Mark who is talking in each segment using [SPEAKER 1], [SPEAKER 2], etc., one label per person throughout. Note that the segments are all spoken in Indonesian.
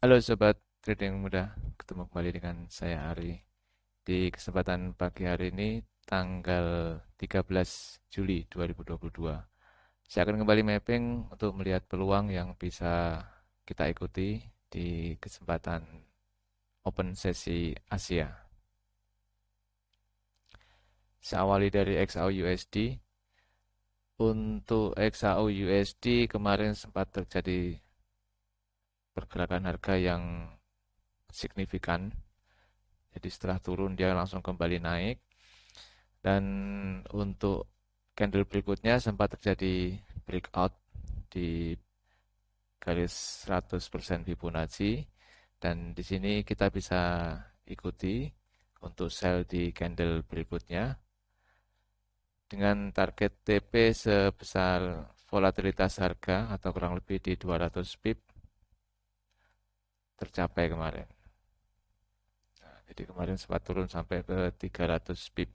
[SPEAKER 1] Halo Sobat Trading Muda, ketemu kembali dengan saya Ari. Di kesempatan pagi hari ini, tanggal 13 Juli 2022, saya akan kembali mapping untuk melihat peluang yang bisa kita ikuti di kesempatan open sesi Asia. Saya awali dari XAU USD. Untuk XAU USD kemarin sempat terjadi pergerakan harga yang signifikan. Jadi setelah turun dia langsung kembali naik. Dan untuk candle berikutnya sempat terjadi breakout di garis 100% Fibonacci, dan di sini kita bisa ikuti untuk sell di candle berikutnya dengan target TP sebesar volatilitas harga atau kurang lebih di 200 pip tercapai kemarin. Jadi kemarin sempat turun sampai ke 300 pip.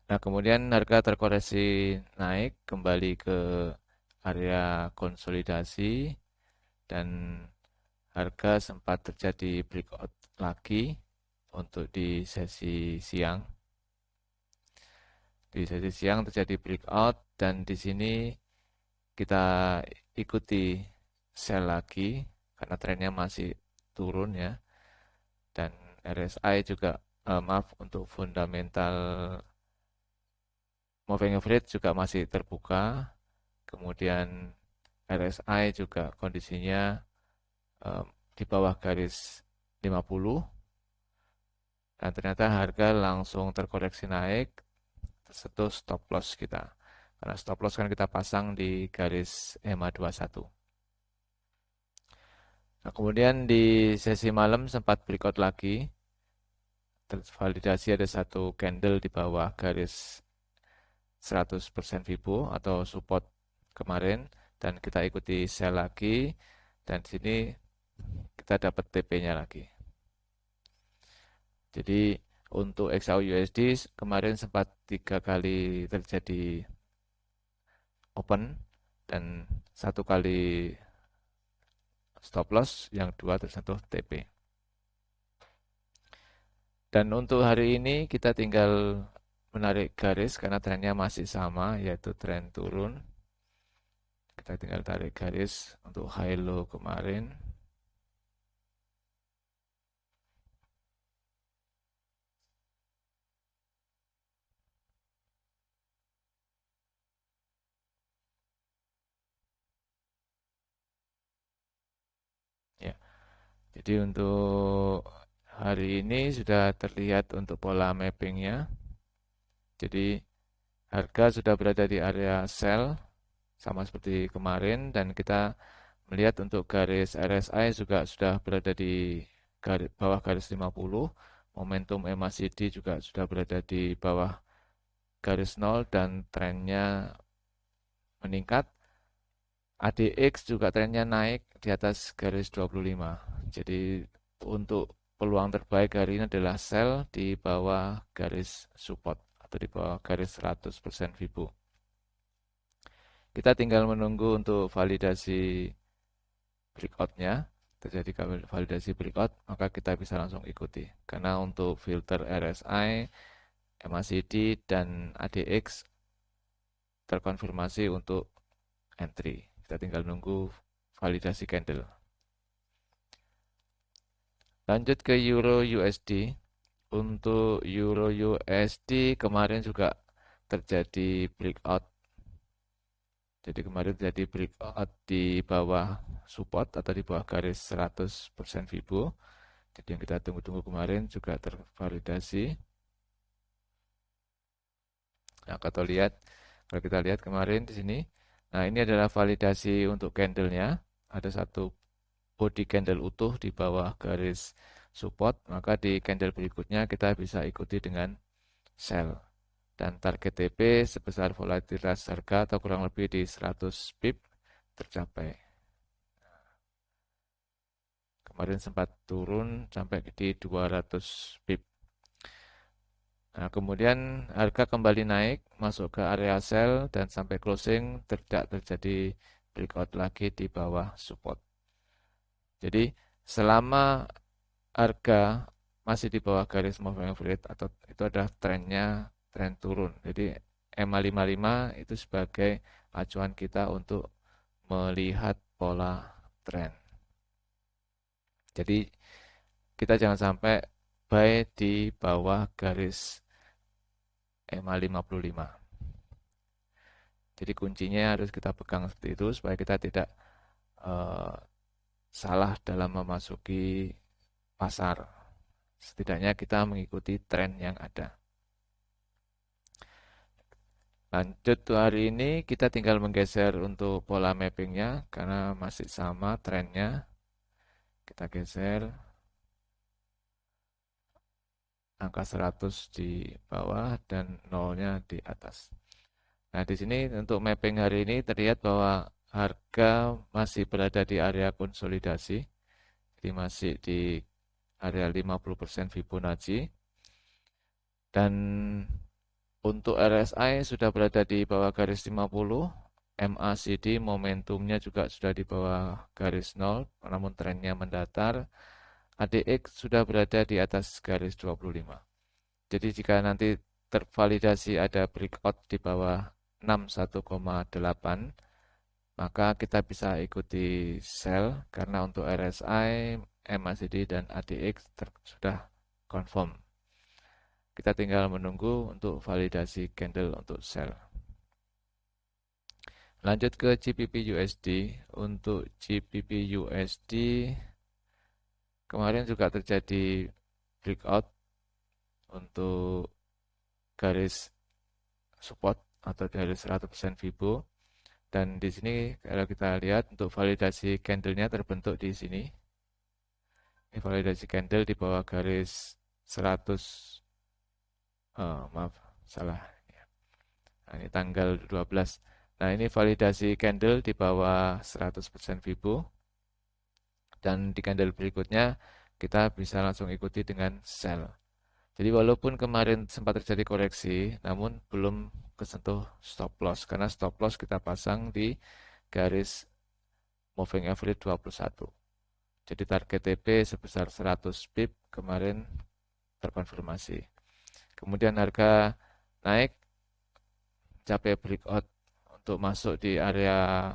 [SPEAKER 1] Nah, kemudian harga terkoreksi naik kembali ke area konsolidasi dan harga sempat terjadi breakout lagi untuk di sesi siang. Di sesi siang terjadi breakout dan di sini kita ikuti sell lagi karena trennya masih turun ya, dan RSI juga maaf, untuk fundamental moving average juga masih terbuka. Kemudian RSI juga kondisinya eh, di bawah garis 50, dan ternyata harga langsung terkoreksi naik tersentuh stop loss kita. Karena stop loss kan kita pasang di garis EMA 21. Nah, kemudian di sesi malam sempat breakout lagi, tervalidasi ada satu candle di bawah garis 100% Fibo atau support kemarin, dan kita ikuti sell lagi, dan di sini kita dapat TP-nya lagi. Jadi untuk XAU USD kemarin sempat 3 kali terjadi open dan 1 kali stop loss, yang 2 tersentuh TP. Dan untuk hari ini kita tinggal menarik garis karena trennya masih sama, yaitu tren turun. Kita tinggal tarik garis untuk high low kemarin. Ya, jadi untuk hari ini sudah terlihat untuk pola mappingnya. Jadi harga sudah berada di area sell sama seperti kemarin, dan kita melihat untuk garis RSI juga sudah berada di bawah garis 50. Momentum MACD juga sudah berada di bawah garis 0 dan trennya meningkat. ADX juga trennya naik di atas garis 25. Jadi untuk peluang terbaik hari ini adalah sell di bawah garis support atau di bawah garis 100% Fibo. Kita tinggal menunggu untuk validasi breakout-nya. Terjadi validasi breakout, maka kita bisa langsung ikuti. Karena untuk filter RSI, MACD, dan ADX terkonfirmasi untuk entry. Kita tinggal nunggu validasi candle. Lanjut ke Euro USD. Untuk Euro USD kemarin juga terjadi breakout. Jadi kemarin terjadi breakout di bawah support atau di bawah garis 100% Fibo. Jadi yang kita tunggu-tunggu kemarin juga tervalidasi. Nah, kalau kita lihat kemarin di sini, nah ini adalah validasi untuk candlenya. Ada satu body candle utuh di bawah garis support, maka di candle berikutnya kita bisa ikuti dengan sell. Dan target TP sebesar volatilitas harga atau kurang lebih di 100 pip tercapai. Kemarin sempat turun sampai di 200 pip. Nah, kemudian harga kembali naik, masuk ke area sell, dan sampai closing tidak terjadi breakout lagi di bawah support. Jadi selama harga masih di bawah garis moving average atau itu adalah trennya tren turun. Jadi MA55 itu sebagai acuan kita untuk melihat pola tren. Jadi kita jangan sampai buy di bawah garis MA55. Jadi kuncinya harus kita pegang seperti itu supaya kita tidak eh, salah dalam memasuki pasar. Setidaknya kita mengikuti tren yang ada. Lanjut hari ini kita tinggal menggeser untuk pola mappingnya karena masih sama trennya. Kita geser angka 100 di bawah dan nolnya di atas. Nah, di sini untuk mapping hari ini terlihat bahwa harga masih berada di area konsolidasi. Jadi masih di area 50% Fibonacci. Dan untuk RSI sudah berada di bawah garis 50. MACD momentumnya juga sudah di bawah garis 0, namun trennya mendatar. ADX sudah berada di atas garis 25. Jadi jika nanti tervalidasi ada breakout di bawah 61,8, maka kita bisa ikuti sell karena untuk RSI, MACD, dan ADX sudah confirm. Kita tinggal menunggu untuk validasi candle untuk sell. Lanjut ke GBP USD. Untuk GBP USD kemarin juga terjadi breakout untuk garis support atau garis 100% Fibo. Dan di sini kalau kita lihat untuk validasi candlenya terbentuk di sini. Ini validasi candle di bawah garis 100. Maaf, salah. Nah, ini tanggal 12. Nah, ini validasi candle di bawah 100% Fibo. Dan di candle berikutnya kita bisa langsung ikuti dengan sell. Jadi walaupun kemarin sempat terjadi koreksi, namun belum kesentuh stop loss. Karena stop loss kita pasang di garis moving average 21. Jadi target TP sebesar 100 pip kemarin terkonfirmasi. Kemudian harga naik, capai breakout untuk masuk di area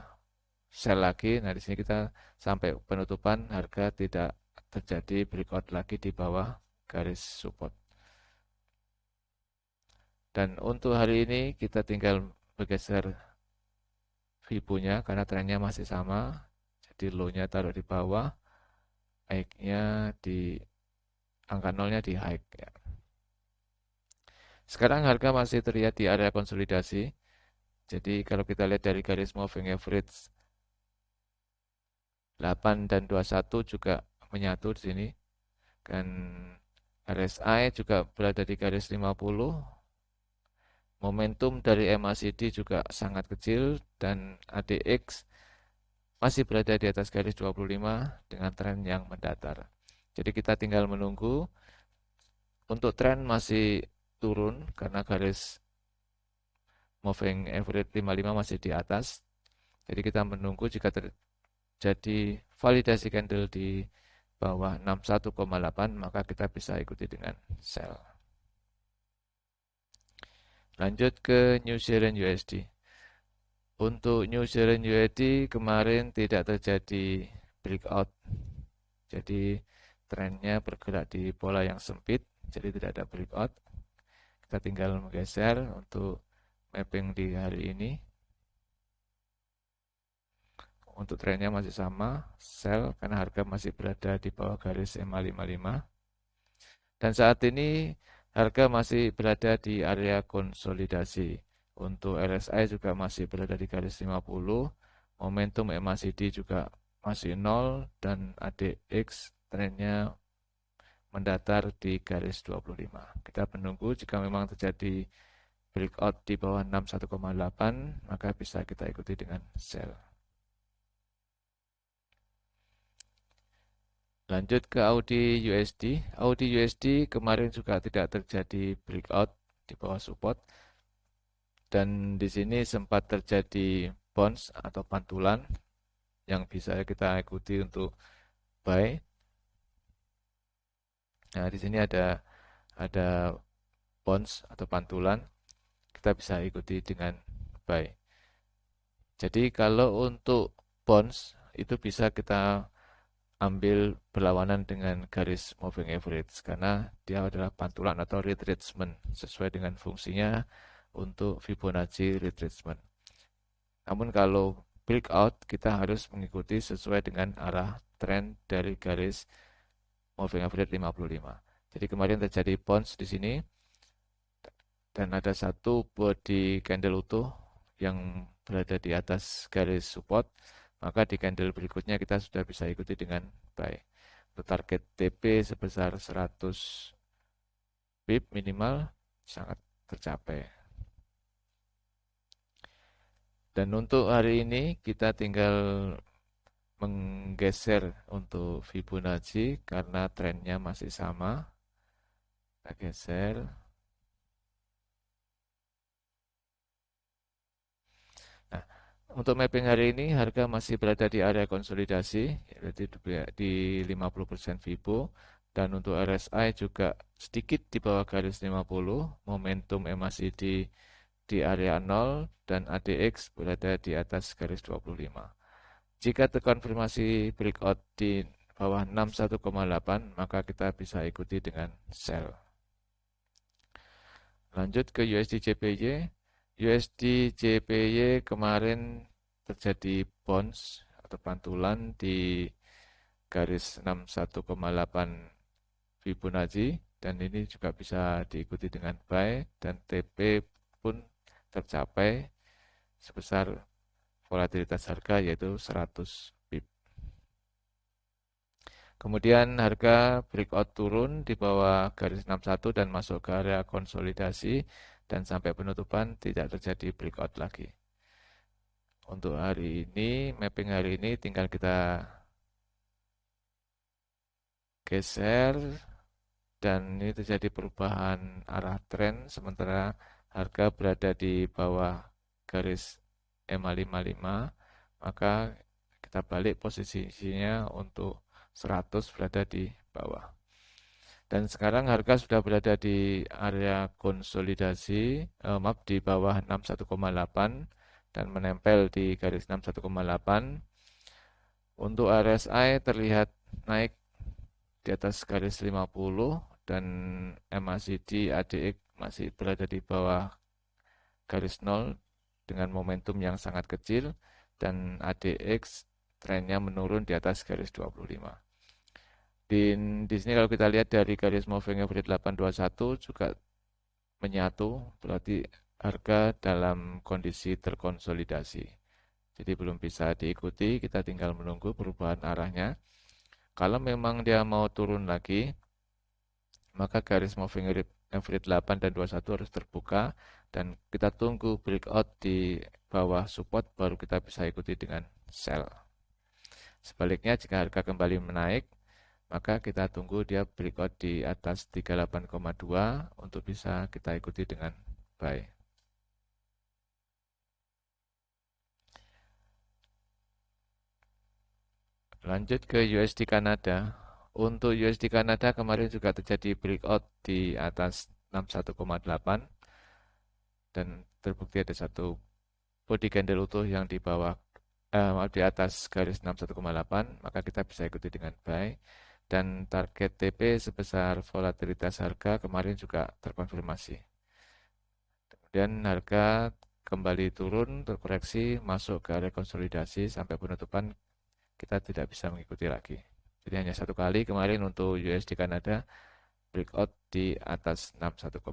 [SPEAKER 1] sell lagi. Nah, di sini kita sampai penutupan harga tidak terjadi breakout lagi di bawah garis support. Dan untuk hari ini kita tinggal bergeser Fibo-nya karena trennya masih sama. Jadi low-nya taruh di bawah, high-nya di angka nolnya di high ya. Sekarang harga masih terlihat di area konsolidasi. Jadi kalau kita lihat dari garis moving average 8 dan 21 juga menyatu di sini. Dan RSI juga berada di garis 50. Momentum dari MACD juga sangat kecil dan ADX masih berada di atas garis 25 dengan tren yang mendatar. Jadi kita tinggal menunggu. Untuk tren masih turun karena garis moving average 55 masih di atas. Jadi kita menunggu jika terjadi validasi candle di bawah 61,8 maka kita bisa ikuti dengan sell. Lanjut ke New Zealand USD. Untuk New Zealand USD kemarin tidak terjadi breakout. Jadi trennya bergerak di pola yang sempit, jadi tidak ada breakout. Kita tinggal menggeser untuk mapping di hari ini. Untuk trennya masih sama, sell karena harga masih berada di bawah garis MA55. Dan saat ini harga masih berada di area konsolidasi. Untuk RSI juga masih berada di garis 50. Momentum MACD juga masih 0 dan ADX trennya mendatar di garis 25. Kita menunggu jika memang terjadi breakout di bawah 61,8 maka bisa kita ikuti dengan sell. Lanjut ke Audi USD. Audi USD kemarin juga tidak terjadi breakout di bawah support. Dan di sini sempat terjadi bounce atau pantulan yang bisa kita ikuti untuk buy. Nah, di sini ada bonds atau pantulan, kita bisa ikuti dengan buy. Jadi kalau untuk bonds itu bisa kita ambil berlawanan dengan garis moving average karena dia adalah pantulan atau retracement sesuai dengan fungsinya untuk Fibonacci retracement. Namun kalau breakout kita harus mengikuti sesuai dengan arah tren dari garis moving average 55. Jadi kemarin terjadi bounce di sini dan ada satu body candle utuh yang berada di atas garis support, maka di candle berikutnya kita sudah bisa ikuti dengan buy. Untuk target TP sebesar 100 pip minimal sangat tercapai. Dan untuk hari ini kita tinggal menggeser untuk Fibonacci karena trennya masih sama. Kita geser. Nah, untuk mapping hari ini harga masih berada di area konsolidasi yaitu di 50% Fibo dan untuk RSI juga sedikit di bawah garis 50, momentum MACD di area 0 dan ADX berada di atas garis 25. Jika terkonfirmasi breakout di bawah 61,8 maka kita bisa ikuti dengan sell. Lanjut ke USD JPY. USD JPY kemarin terjadi bounce atau pantulan di garis 61,8 Fibonacci dan ini juga bisa diikuti dengan buy dan TP pun tercapai sebesar volatilitas harga yaitu 100 pip. Kemudian harga breakout turun di bawah garis 61 dan masuk ke area konsolidasi dan sampai penutupan tidak terjadi breakout lagi. Untuk hari ini, mapping hari ini tinggal kita geser dan ini terjadi perubahan arah tren sementara harga berada di bawah garis MA55, maka kita balik posisinya untuk 100 berada di bawah. Dan sekarang harga sudah berada di area konsolidasi, maaf di bawah 61,8 dan menempel di garis 61,8. Untuk RSI terlihat naik di atas garis 50 dan MACD ADX masih berada di bawah garis 0 dengan momentum yang sangat kecil dan ADX trennya menurun di atas garis 25. Di sini kalau kita lihat dari garis moving average 821 juga menyatu, berarti harga dalam kondisi terkonsolidasi. Jadi belum bisa diikuti, kita tinggal menunggu perubahan arahnya. Kalau memang dia mau turun lagi, maka garis moving average 8 dan 21 harus terbuka dan kita tunggu breakout di bawah support baru kita bisa ikuti dengan sell. Sebaliknya jika harga kembali menaik, maka kita tunggu dia breakout di atas 38,2 untuk bisa kita ikuti dengan buy. Lanjut ke USD Kanada. Untuk USD Kanada kemarin juga terjadi breakout di atas 61,8 dan terbukti ada satu body candle utuh yang di bawah di atas garis 61,8, maka kita bisa ikuti dengan buy dan target TP sebesar volatilitas harga kemarin juga terkonfirmasi. Kemudian harga kembali turun terkoreksi masuk ke area konsolidasi sampai penutupan kita tidak bisa mengikuti lagi. Jadi hanya satu kali kemarin untuk USD Kanada breakout di atas 61,8.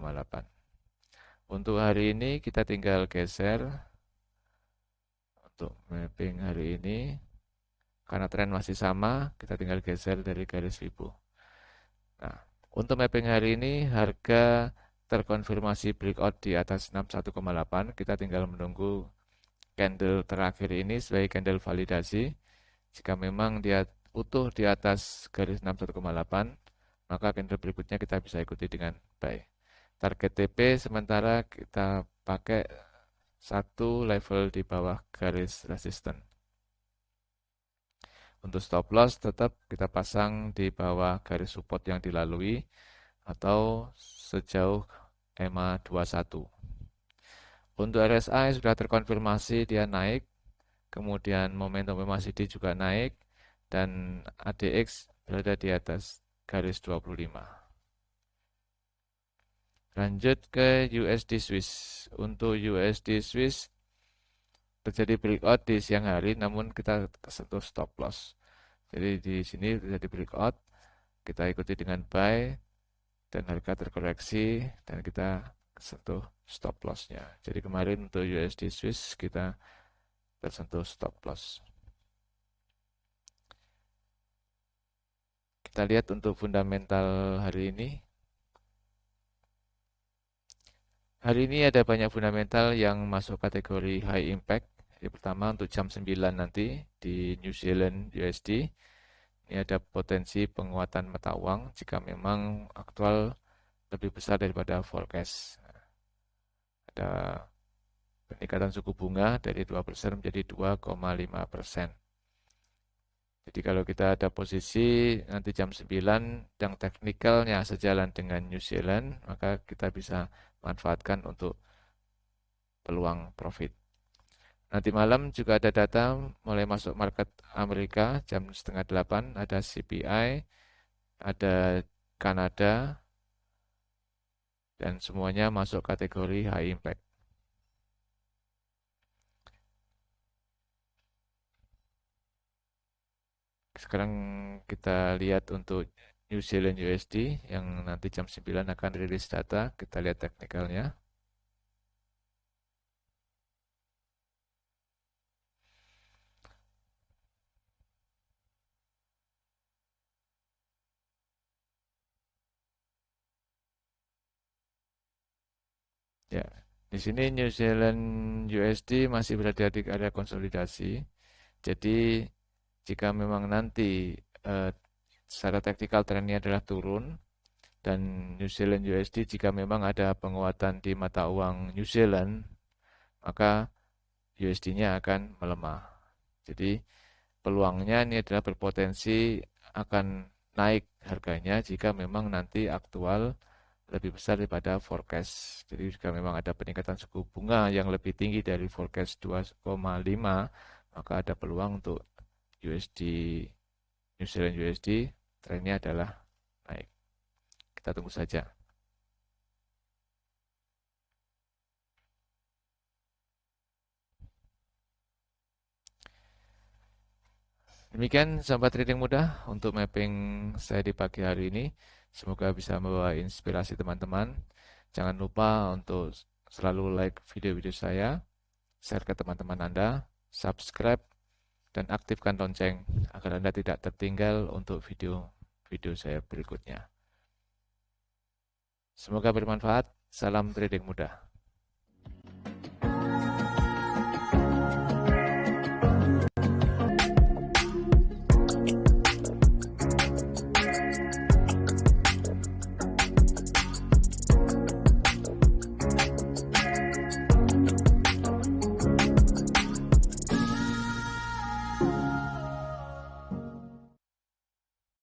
[SPEAKER 1] Untuk hari ini kita tinggal geser untuk mapping hari ini. Karena tren masih sama, kita tinggal geser dari garis Fibo. Nah, untuk mapping hari ini harga terkonfirmasi breakout di atas 61,8. Kita tinggal menunggu candle terakhir ini sebagai candle validasi. Jika memang dia utuh di atas garis 61,8, maka candle berikutnya kita bisa ikuti dengan buy. Target TP sementara kita pakai satu level di bawah garis resistance. Untuk stop loss tetap kita pasang di bawah garis support yang dilalui atau sejauh EMA 21. Untuk RSI sudah terkonfirmasi dia naik, kemudian momentum MACD juga naik, dan ADX berada di atas garis 25. Lanjut ke USD Swiss. Untuk USD Swiss terjadi breakout di siang hari, namun kita kesentuh stop loss. Jadi di sini terjadi breakout, kita ikuti dengan buy, dan harga terkoreksi, dan kita sentuh stop loss-nya. Jadi kemarin untuk USD Swiss kita tersentuh stop loss. Kita lihat untuk fundamental hari ini. Hari ini ada banyak fundamental yang masuk kategori high impact. Yang pertama untuk jam 9 nanti di New Zealand USD. Ini ada potensi penguatan mata uang jika memang aktual lebih besar daripada forecast. Ada peningkatan suku bunga dari 2% menjadi 2,5%. Jadi kalau kita ada posisi nanti jam 9 yang teknikalnya sejalan dengan New Zealand, maka kita bisa manfaatkan untuk peluang profit. Nanti malam juga ada data mulai masuk market Amerika jam setengah 8, ada CPI, ada Kanada, dan semuanya masuk kategori high impact. Sekarang kita lihat untuk New Zealand USD yang nanti jam 9 akan rilis data, kita lihat teknikalnya. Ya, di sini New Zealand USD masih berada di area konsolidasi. Jadi jika memang nanti secara teknikal trennya adalah turun dan New Zealand USD jika memang ada penguatan di mata uang New Zealand, maka USD-nya akan melemah. Jadi peluangnya ini adalah berpotensi akan naik harganya jika memang nanti aktual lebih besar daripada forecast. Jadi jika memang ada peningkatan suku bunga yang lebih tinggi dari forecast 2,5, maka ada peluang untuk USD New Zealand USD trennya adalah naik. Kita tunggu saja. Demikian sahabat trading muda untuk mapping saya di pagi hari ini. Semoga bisa membawa inspirasi teman-teman. Jangan lupa untuk selalu like video-video saya, share ke teman-teman Anda, subscribe, dan aktifkan lonceng agar Anda tidak tertinggal untuk video-video saya berikutnya. Semoga bermanfaat. Salam trading muda.